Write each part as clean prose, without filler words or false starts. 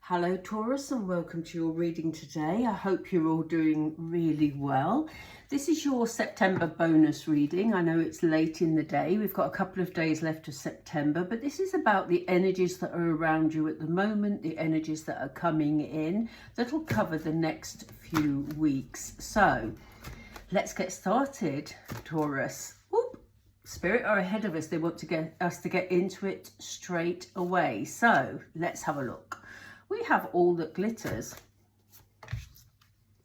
Hello Taurus, and welcome to your reading today. I hope you're all doing really well. This is your September bonus reading. I know it's late in the day. We've got a couple of days left of September, but this is about the energies that are around you at the moment, the energies that are coming in, that'll cover the next few weeks. So let's get started, Taurus. Whoop. Spirit are ahead of us. They want to get us to get into it straight away. So let's have a look. We have all that glitters.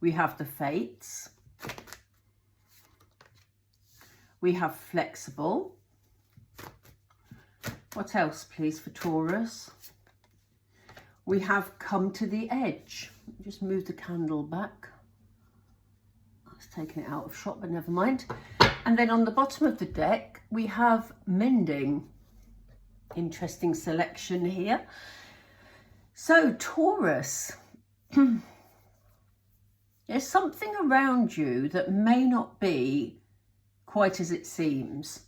We have the fates. We have flexible. What else, please, for Taurus? We have come to the edge. Just move the candle back. That's taking it out of shot, but never mind. And then on the bottom of the deck, we have mending. Interesting selection here. So Taurus, there's something around you that may not be quite as it seems.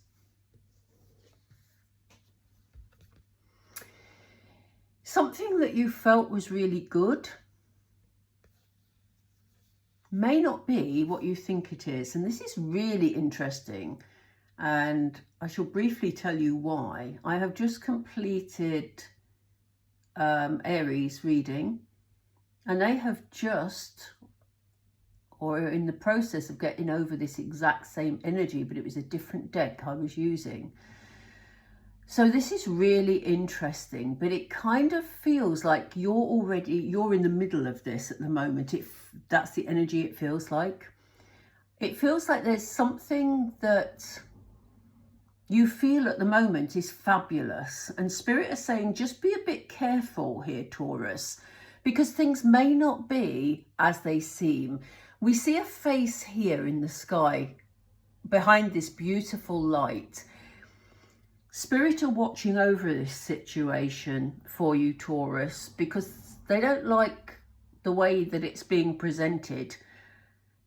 Something that you felt was really good may not be what you think it is. And this is really interesting. And I shall briefly tell you why. I have just completed Aries reading, and they have just, or are in the process of getting over this exact same energy, but it was a different deck I was using. So this is really interesting, but it kind of feels like you're in the middle of this at the moment. That's the energy it feels like. It feels like there's something that you feel at the moment is fabulous, and Spirit are saying just be a bit careful here, Taurus, because things may not be as they seem. We see a face here in the sky behind this beautiful light. Spirit are watching over this situation for you, Taurus, because they don't like the way that it's being presented.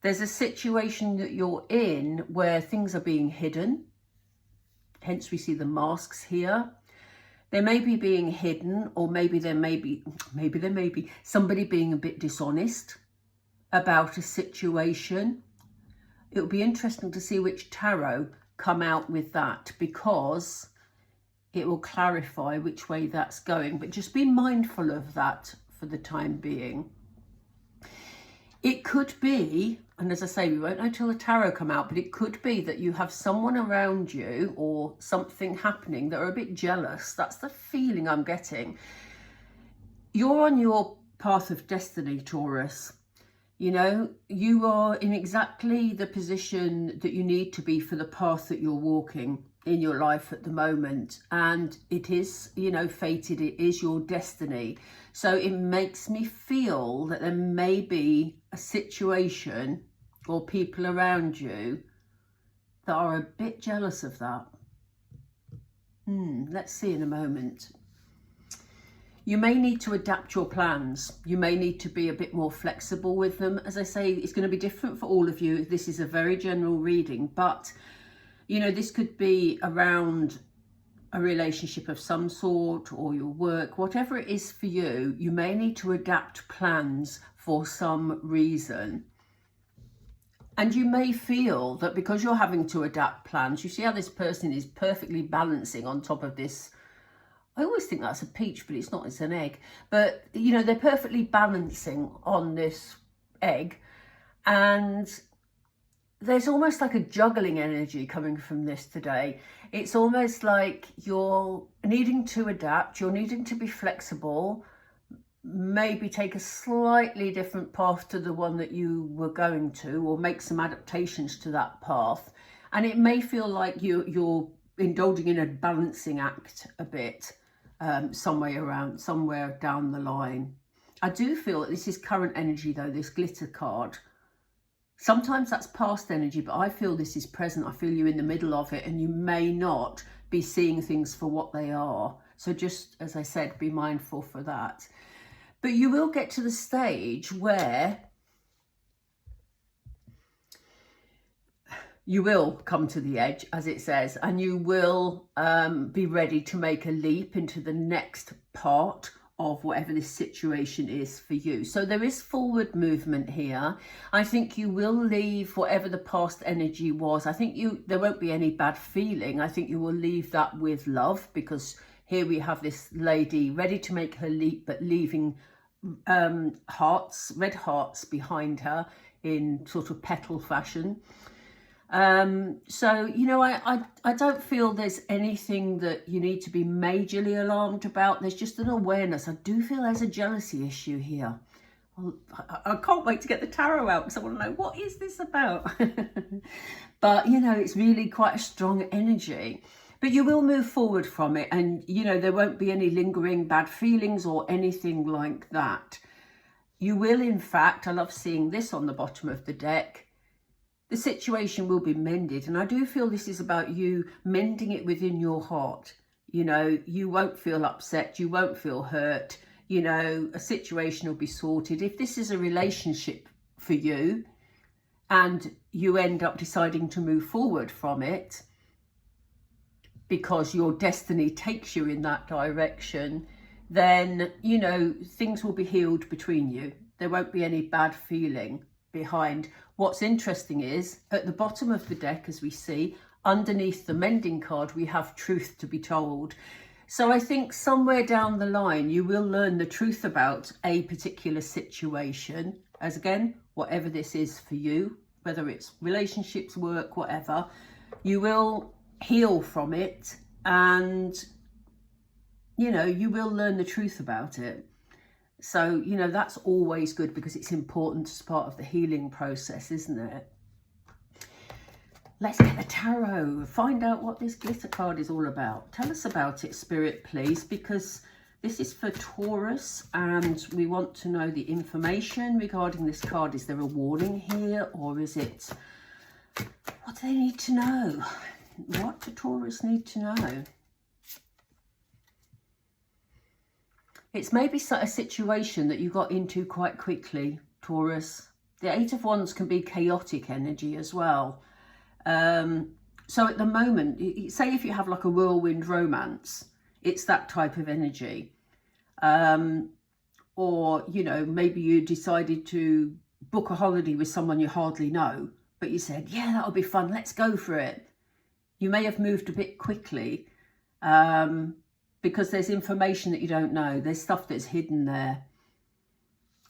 There's a situation that you're in where things are being hidden. Hence we see the masks here. They may be being hidden, or maybe there may be somebody being a bit dishonest about a situation. It'll be interesting to see which tarot come out with that, because it will clarify which way that's going. But just be mindful of that for the time being. It could be, and as I say, we won't know till the tarot come out, but it could be that you have someone around you or something happening that are a bit jealous. That's the feeling I'm getting. You're on your path of destiny, Taurus. You know, you are in exactly the position that you need to be for the path that you're walking in your life at the moment. And it is, you know, fated. It is your destiny. So it makes me feel that there may be a situation or people around you that are a bit jealous of that. Let's see in a moment. You may need to adapt your plans. You may need to be a bit more flexible with them. As I say, it's going to be different for all of you. This is a very general reading, but you know, this could be around a relationship of some sort or your work, whatever it is for you. You may need to adapt plans for some reason. And you may feel that because you're having to adapt plans, you see how this person is perfectly balancing on top of this. I always think that's a peach, but it's not, it's an egg. But, you know, they're perfectly balancing on this egg. And there's almost like a juggling energy coming from this today. It's almost like you're needing to adapt, you're needing to be flexible, maybe take a slightly different path to the one that you were going to, or make some adaptations to that path. And it may feel like you're indulging in a balancing act a bit, somewhere down the line. I do feel that this is current energy though, this glitter card. Sometimes that's past energy, but I feel this is present. I feel you're in the middle of it, and you may not be seeing things for what they are. So just, as I said, be mindful for that. But you will get to the stage where you will come to the edge, as it says, and you will be ready to make a leap into the next part of whatever this situation is for you. So there is forward movement here. I think you will leave whatever the past energy was. I think there won't be any bad feeling. I think you will leave that with love, because here we have this lady ready to make her leap, but leaving hearts, red hearts behind her in sort of petal fashion. So, you know, I don't feel there's anything that you need to be majorly alarmed about. There's just an awareness. I do feel there's a jealousy issue here. I can't wait to get the tarot out, because I want to know, what is this about? But, you know, it's really quite a strong energy. But you will move forward from it, and, you know, there won't be any lingering bad feelings or anything like that. You will, in fact, I love seeing this on the bottom of the deck, the situation will be mended. And I do feel this is about you mending it within your heart. You know, you won't feel upset, you won't feel hurt, you know, a situation will be sorted. If this is a relationship for you and you end up deciding to move forward from it because your destiny takes you in that direction, then, you know, things will be healed between you. There won't be any bad feeling behind. What's interesting is at the bottom of the deck, as we see, underneath the mending card, we have truth to be told. So I think somewhere down the line, you will learn the truth about a particular situation, as again, whatever this is for you, whether it's relationships, work, whatever, you will heal from it, and, you know, you will learn the truth about it. So, you know, that's always good, because it's important as part of the healing process, isn't it? Let's get the tarot, find out what this glitter card is all about. Tell us about it, Spirit, please, because this is for Taurus and we want to know the information regarding this card. Is there a warning here, or is it, what do they need to know? What do Taurus need to know? It's maybe a situation that you got into quite quickly, Taurus. The Eight of Wands can be chaotic energy as well. So at the moment, say if you have like a whirlwind romance, it's that type of energy. Or, you know, maybe you decided to book a holiday with someone you hardly know, but you said, yeah, that'll be fun, let's go for it. You may have moved a bit quickly, because there's information that you don't know. There's stuff that's hidden there.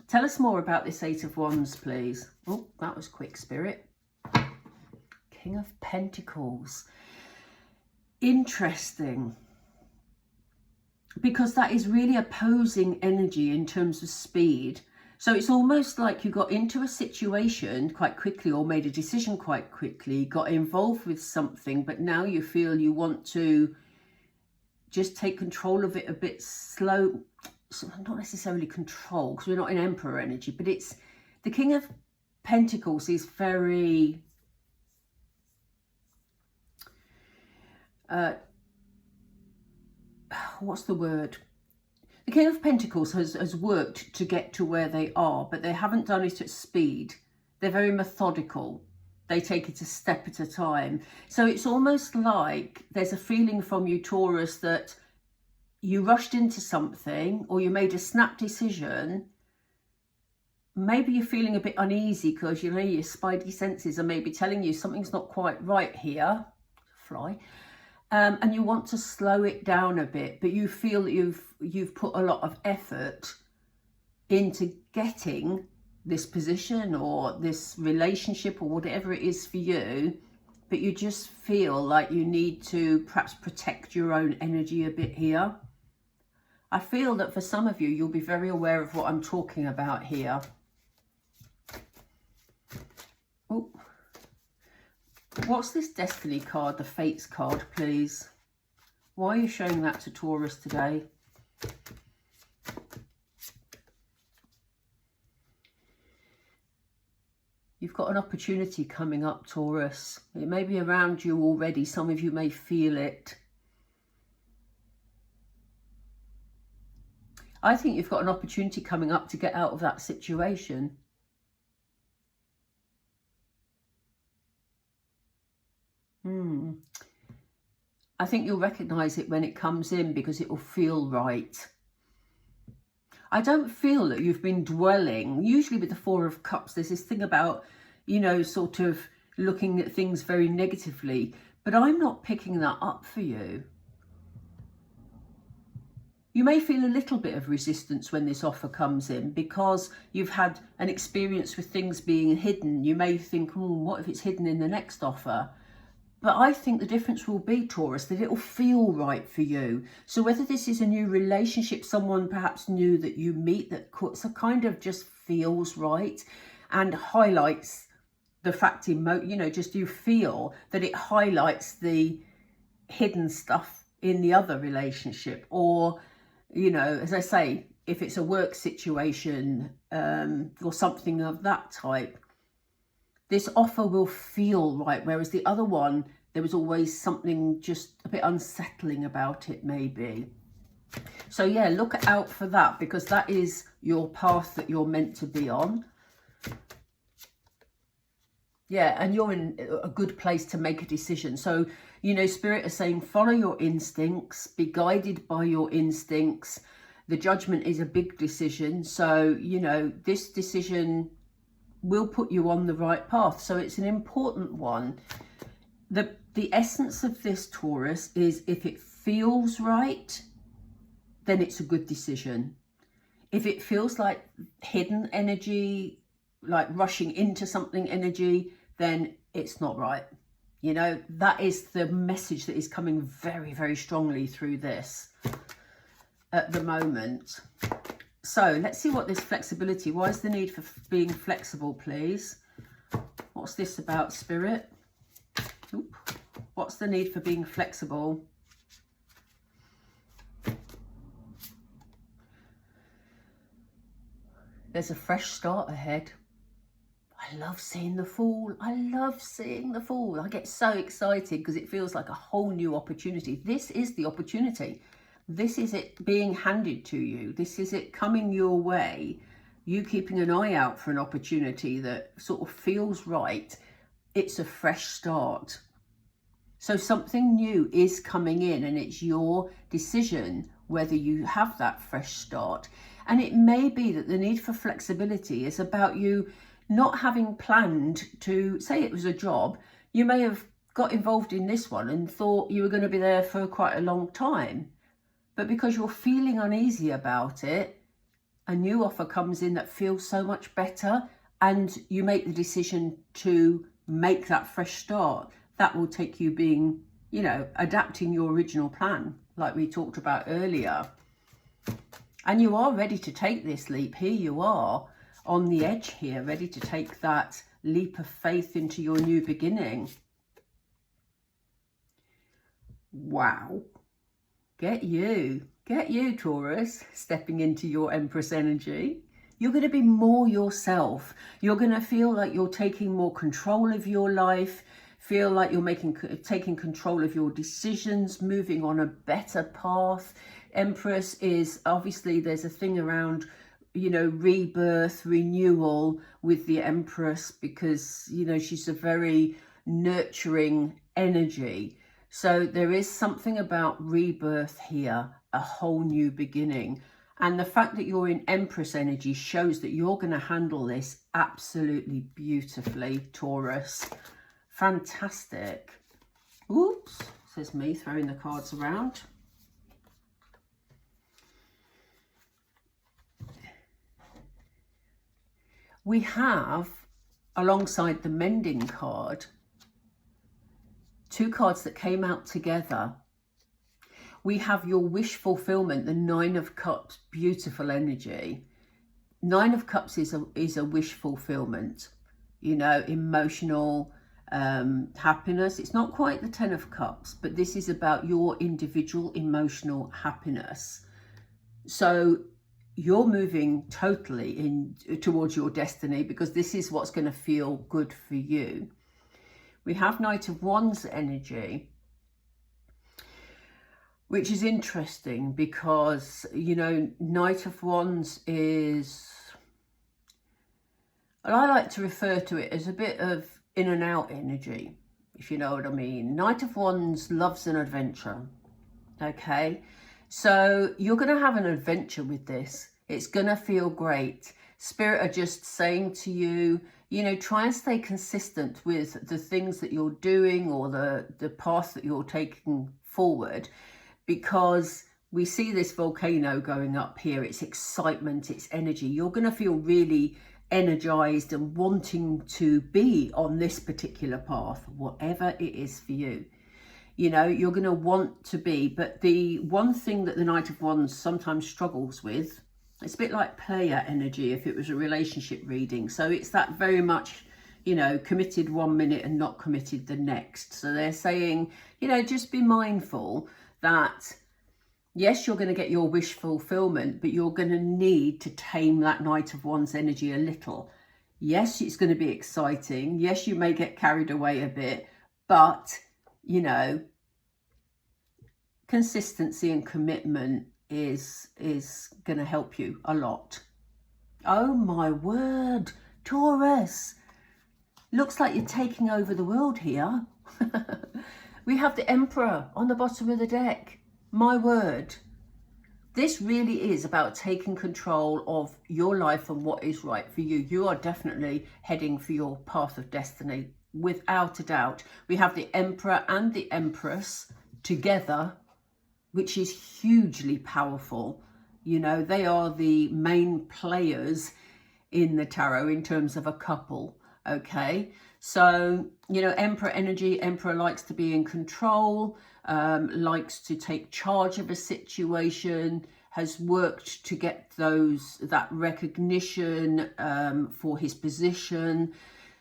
Tell us more about this Eight of Wands, please. Oh, that was quick, Spirit. King of Pentacles. Interesting. Because that is really opposing energy in terms of speed. So it's almost like you got into a situation quite quickly, or made a decision quite quickly, got involved with something, but now you feel you want to just take control of it a bit slow. So not necessarily control, because we're not in Emperor energy, but it's the King of Pentacles is very what's the word? The King of Pentacles has worked to get to where they are, but they haven't done it at speed. They're very methodical. They take it a step at a time. So it's almost like there's a feeling from you, Taurus, that you rushed into something, or you made a snap decision. Maybe you're feeling a bit uneasy because, you know, your spidey senses are maybe telling you something's not quite right here. Fly. And you want to slow it down a bit, but you feel that you've put a lot of effort into getting this position or this relationship or whatever it is for you, but you just feel like you need to perhaps protect your own energy a bit here. I feel that for some of you, you'll be very aware of what I'm talking about here. Oh. What's this Destiny card, the Fates card, please? Why are you showing that to Taurus today? You've got an opportunity coming up, Taurus. It may be around you already. Some of you may feel it. I think you've got an opportunity coming up to get out of that situation. I think you'll recognise it when it comes in, because it will feel right. I don't feel that you've been dwelling. Usually with the Four of Cups, there's this thing about, you know, sort of looking at things very negatively. But I'm not picking that up for you. You may feel a little bit of resistance when this offer comes in because you've had an experience with things being hidden. You may think, oh, what if it's hidden in the next offer? But I think the difference will be, Taurus, that it'll feel right for you. So whether this is a new relationship, someone perhaps new that you meet that kind of just feels right and highlights the fact you know, just you feel that it highlights the hidden stuff in the other relationship, or, you know, as I say, if it's a work situation or something of that type, this offer will feel right. Whereas the other one, there was always something just a bit unsettling about it, maybe. So yeah, look out for that, because that is your path that you're meant to be on. Yeah, and you're in a good place to make a decision. So, you know, Spirit is saying, follow your instincts, be guided by your instincts. The Judgment is a big decision. So, you know, this decision will put you on the right path. So it's an important one. The essence of this, Taurus, is if it feels right, then it's a good decision. If it feels like hidden energy, like rushing into something energy, then it's not right. You know, that is the message that is coming very, very strongly through this at the moment. So let's see what this flexibility, why is the need for being flexible, please? What's this about, Spirit? Oop. What's the need for being flexible? There's a fresh start ahead. I love seeing the Fool. I love seeing the Fool. I get so excited because it feels like a whole new opportunity. This is the opportunity. This is it being handed to you. This is it coming your way. You keeping an eye out for an opportunity that sort of feels right. It's a fresh start. So something new is coming in, and it's your decision whether you have that fresh start. And it may be that the need for flexibility is about you not having planned to, say it was a job, you may have got involved in this one and thought you were going to be there for quite a long time. But because you're feeling uneasy about it, a new offer comes in that feels so much better, and you make the decision to make that fresh start. That will take you being, you know, adapting your original plan, like we talked about earlier. And you are ready to take this leap. Here you are on the edge here, ready to take that leap of faith into your new beginning. Wow. Get you, Taurus, stepping into your Empress energy. You're going to be more yourself. You're going to feel like you're taking more control of your life, feel like you're taking control of your decisions, moving on a better path. Empress is, obviously, there's a thing around, you know, rebirth, renewal with the Empress, because, you know, she's a very nurturing energy. So there is something about rebirth here, a whole new beginning. And the fact that you're in Empress energy shows that you're going to handle this absolutely beautifully, Taurus. Fantastic. Oops, says me throwing the cards around. We have, alongside the Mending card, two cards that came out together. We have your wish fulfillment, the Nine of Cups, beautiful energy. Nine of Cups is a wish fulfillment, you know, emotional happiness. It's not quite the Ten of Cups, but this is about your individual emotional happiness. So you're moving totally towards your destiny, because this is what's going to feel good for you. We have Knight of Wands energy, which is interesting because, you know, Knight of Wands is, and I like to refer to it as a bit of in and out energy, if you know what I mean. Knight of Wands loves an adventure, okay? So you're going to have an adventure with this. It's going to feel great. Spirit are just saying to you, you know, try and stay consistent with the things that you're doing or the path that you're taking forward, because we see this volcano going up here. It's excitement, it's energy. You're going to feel really energized and wanting to be on this particular path, whatever it is for you. You know, you're going to want to be. But the one thing that the Knight of Wands sometimes struggles with, it's a bit like player energy if it was a relationship reading. So it's that very much, you know, committed 1 minute and not committed the next. So they're saying, you know, just be mindful that, yes, you're going to get your wish fulfillment, but you're going to need to tame that Knight of Wands energy a little. Yes, it's going to be exciting. Yes, you may get carried away a bit, but, you know, consistency and commitment is going to help you a lot. Oh my word, Taurus. Looks like you're taking over the world here. We have the Emperor on the bottom of the deck. My word. This really is about taking control of your life and what is right for you. You are definitely heading for your path of destiny, without a doubt. We have the Emperor and the Empress together, which is hugely powerful. You know, they are the main players in the tarot in terms of a couple. Okay, so, you know, Emperor energy, Emperor likes to be in control, likes to take charge of a situation, has worked to get that recognition for his position.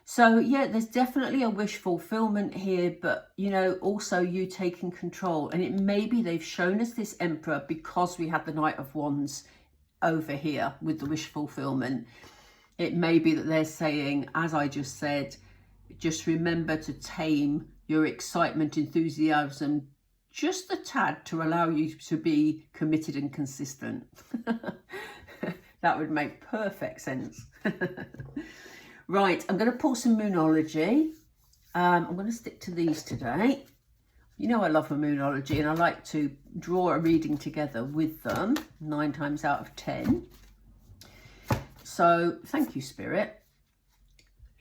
So yeah, there's definitely a wish fulfillment here, but, you know, also you taking control. And it may be they've shown us this Emperor because we had the Knight of Wands over here with the wish fulfillment. It may be that they're saying, as I just said, just remember to tame your excitement, enthusiasm, just a tad to allow you to be committed and consistent. That would make perfect sense. Right, I'm going to pull some Moonology. I'm going to stick to these today. You know I love a Moonology and I like to draw a reading together with them 9 times out of 10. So thank you, Spirit.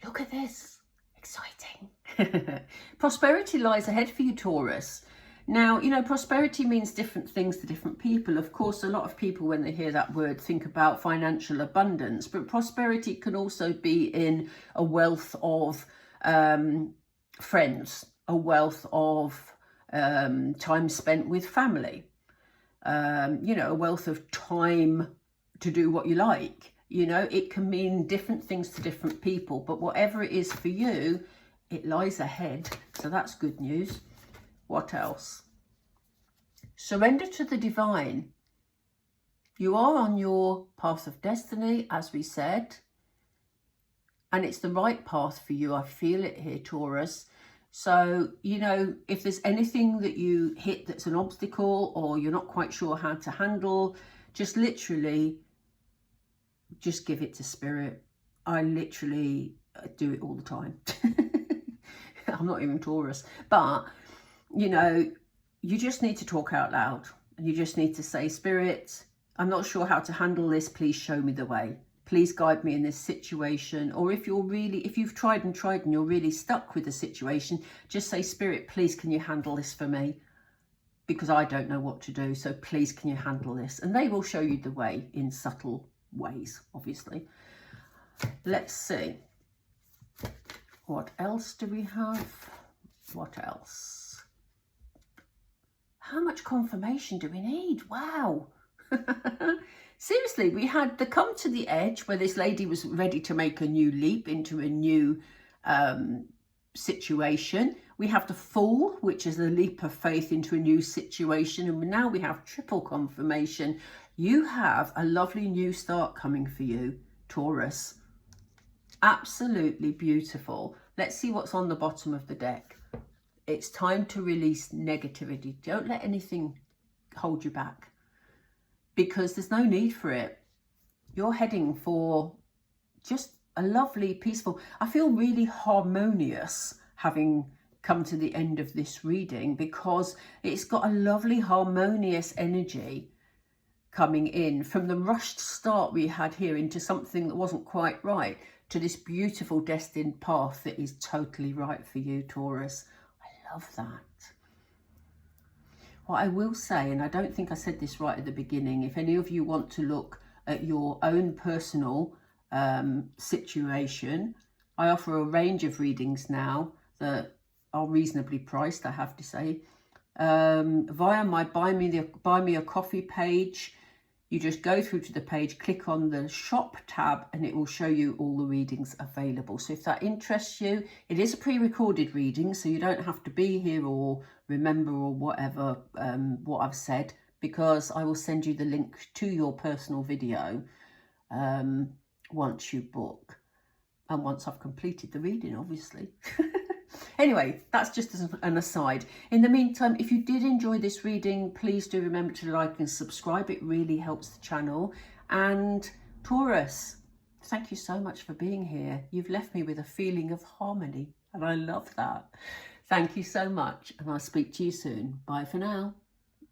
Look at this. Exciting. Prosperity lies ahead for you, Taurus. Now, you know, prosperity means different things to different people. Of course, a lot of people, when they hear that word, think about financial abundance. But prosperity can also be in a wealth of friends, a wealth of time spent with family, you know, a wealth of time to do what you like. You know, it can mean different things to different people, but whatever it is for you, it lies ahead. So that's good news. What else? Surrender to the divine. You are on your path of destiny, as we said, and it's the right path for you. I feel it here, Taurus. So, you know, if there's anything that you hit that's an obstacle or you're not quite sure how to handle, just literally just give it to Spirit. I literally do it all the time. I'm not even Taurus, but, you know, you just need to talk out loud. You just need to say, Spirit, I'm not sure how to handle this. Please show me the way. Please guide me in this situation. Or if you've tried and you're really stuck with the situation, just say, Spirit, please, can you handle this for me? Because I don't know what to do. So please, can you handle this? And they will show you the way in subtle ways, obviously. Let's see. What else do we have? What else? How much confirmation do we need? Wow. Seriously, we had the come to the edge where this lady was ready to make a new leap into a new situation. We have the Fool, which is a leap of faith into a new situation. And now we have triple confirmation. You have a lovely new start coming for you, Taurus. Absolutely beautiful. Let's see what's on the bottom of the deck. It's time to release negativity. Don't let anything hold you back, because there's no need for it. You're heading for just a lovely, peaceful, I feel really harmonious having come to the end of this reading, because it's got a lovely harmonious energy. coming in from the rushed start we had here into something that wasn't quite right to this beautiful destined path that is totally right for you, Taurus. I love that. What I will say, and I don't think I said this right at the beginning, if any of you want to look at your own personal situation, I offer a range of readings now that are reasonably priced, I have to say, via my buy me a coffee page. You just go through to the page, click on the shop tab, and it will show you all the readings available. So if that interests you, it is a pre-recorded reading, so you don't have to be here or remember or whatever what I've said, because I will send you the link to your personal video once you book, and once I've completed the reading, obviously. Anyway, that's just an aside. In the meantime, if you did enjoy this reading, please do remember to like and subscribe. It really helps the channel. And Taurus, thank you so much for being here. You've left me with a feeling of harmony, and I love that. Thank you so much, and I'll speak to you soon. Bye for now.